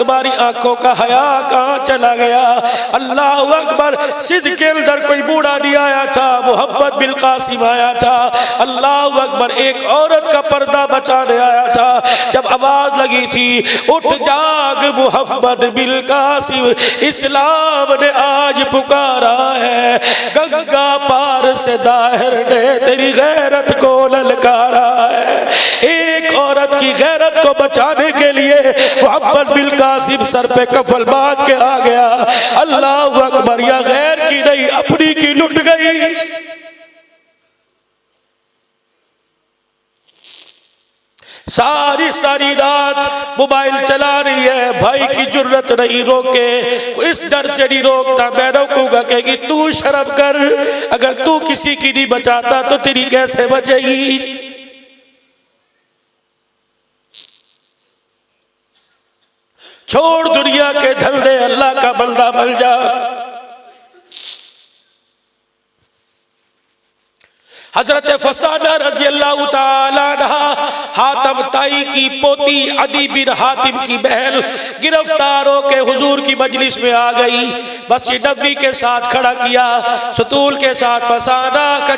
تمہاری آنکھوں کا حیا کہاں چلا گیا؟ اللہ اکبر، صدق کے اندر کوئی بوڑھا نہیں آیا تھا، محمد بالقاسم آیا تھا۔ اللہ اکبر، ایک عورت کا پردہ بچانے آیا تھا۔ جب آواز لگی تھی اٹھ جاگ محمد بالقاسم، اسلام نے آج پکارا ہے، گنگا پار سے داہر نے تیری غیرت کو للکارا ہے۔ ایک عورت کی غیرت کو بچانے کے لیے محمد بالقاسم سر پہ کفل باندھ کے آ گیا۔ اللہ اکبر، یا غیر کی نہیں اپنی کی لٹ گئی۔ ساری رات موبائل چلا رہی ہے، بھائی کی جرت نہیں روکے، اس ڈر سے نہیں روکتا، میں روکوں گا کہے گی تو شرم کر، اگر تو کسی کی نہیں بچاتا تو تیری کیسے بچے گی؟ چھوڑ دنیا کے دھندے، اللہ کا بندہ بن جا۔ حضرت فسانہ رضی اللہ تعالیٰ عنہ، حاتم طائی کی پوتی عدی بن حاتم کی بہن گرفتار ہو کے حضور کی مجلس میں آ گئی، مسجد نبوی کے ساتھ کھڑا کیا، ستول کے ساتھ فسانہ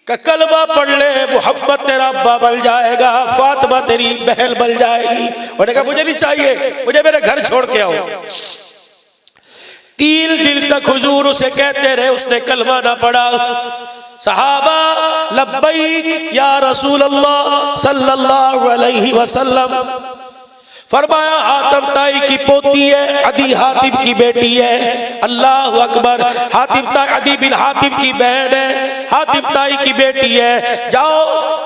کا کلمہ پڑھ لے، محمد تیرا ابا بن جائے گا، فاطمہ تیری بہن بن جائے گی۔ انہوں نے کہا مجھے نہیں چاہیے، مجھے میرے گھر چھوڑ کے آؤ۔ 3 دن تک حضور اسے کہتے رہے، اس نے کلمہ نہ پڑھا۔ صحابہ لبیک یا رسول اللہ صلی اللہ علیہ وسلم، فرمایا حاتم طائی کی پوتی ہے، عدی حاتم کی بیٹی ہے۔ اللہ اکبر، عدی بن حاتم کی بہن ہے، حاتم طائی کی بیٹی ہے، جاؤ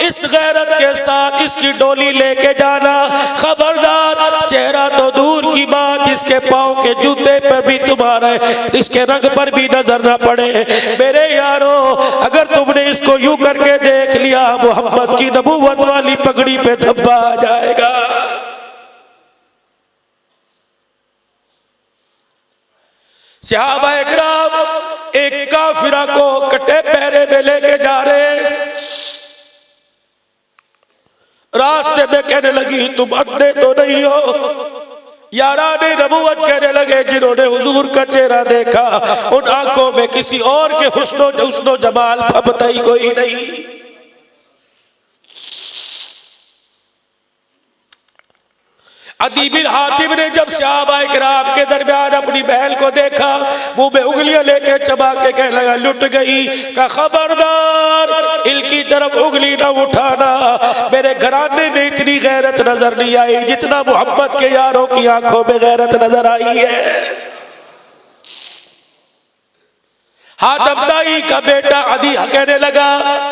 اس غیرت کے ساتھ اس کی ڈولی لے کے جانا، خبردار چہرہ تو دور کی بات، اس کے پاؤں کے جوتے پر بھی تمہارے، اس کے رنگ پر بھی نظر نہ پڑے۔ میرے یارو، اگر تم نے اس کو یوں کر کے دیکھ لیا، محمد کی نبوت والی پگڑی پہ دھبا آ جائے گا۔ صحابہ اکرام ایک کافرہ کو کٹے پیرے میں لے کے جا رہے، راستے میں کہنے لگی تم اندھے تو نہیں ہو؟ یاران نبوت کہنے لگے جنہوں نے حضور کا چہرہ دیکھا ان آنکھوں میں کسی اور کے حسن و جمال پھبتا ہی کوئی نہیں۔ عدی بن حاتم نے جب صحابہ کرام کے درمیان اپنی بہن کو دیکھا، منہ میں انگلیاں لے کے چبا کے کہنے لگا لٹ گئی، کہ خبردار ان کی طرف انگلی نہ اٹھانا، میرے گھرانے میں اتنی غیرت نظر نہیں آئی جتنا محمد کے یاروں کی آنکھوں میں غیرت نظر آئی ہے۔ حاتم طائی کا بیٹا عدی کہنے لگا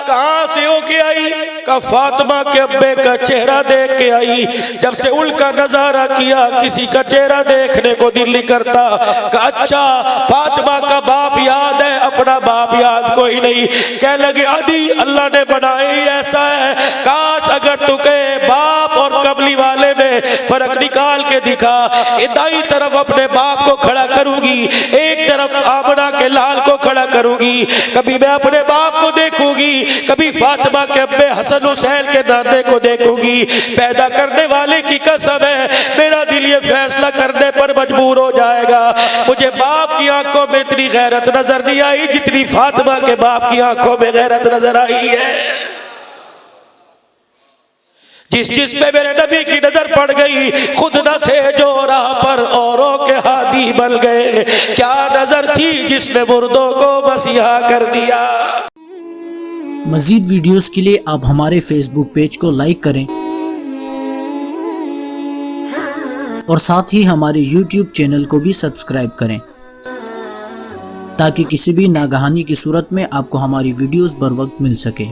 کہاں سے ہو کے آئی؟ کہ فاطمہ کے ابے کا چہرہ دیکھ کے آئی، جب سے ان کا نظارہ کیا کسی کا چہرہ دیکھنے کو دل نہیں کرتا۔ کہ اچھا فاطمہ کا باپ یاد ہے؟ اپنا باپ یاد کوئی نہیں۔ کہنے لگے عدی اللہ نے بنایا ہی ایسا ہے، کاش اگر تو کہے باپ اور قبلی والے میں فرق نکال کے دکھا، دائیں طرف اپنے باپ کو کھڑا کروں گی، ایک طرف آمنہ کے لال کو کھڑا کروں گی، کبھی میں اپنے باپ کو دیکھوں گی، کبھی فاطمہ کے ابے حسن حسین کے نانے کو دیکھوں گی۔ پیدا کرنے والے کی قسم ہے میرا دل یہ فیصلہ کرنے پر مجبور ہو جائے گا، مجھے باپ کی آنکھوں میں اتنی غیرت نظر نہیں آئی جتنی فاطمہ کے باپ کی آنکھوں میں غیرت نظر آئی ہے۔ جس پہ میرے نبی کی نظر پڑ گئی، خود نہ تھے جو راہ پر اوروں کے ہادی بن گئے، کیا نظر تھی جس نے مردوں کو مسیحا کر دیا۔ مزید ویڈیوز کے لیے آپ ہمارے فیس بک پیج کو لائک کریں اور ساتھ ہی ہمارے یوٹیوب چینل کو بھی سبسکرائب کریں تاکہ کسی بھی ناگہانی کی صورت میں آپ کو ہماری ویڈیوز بر وقت مل سکے۔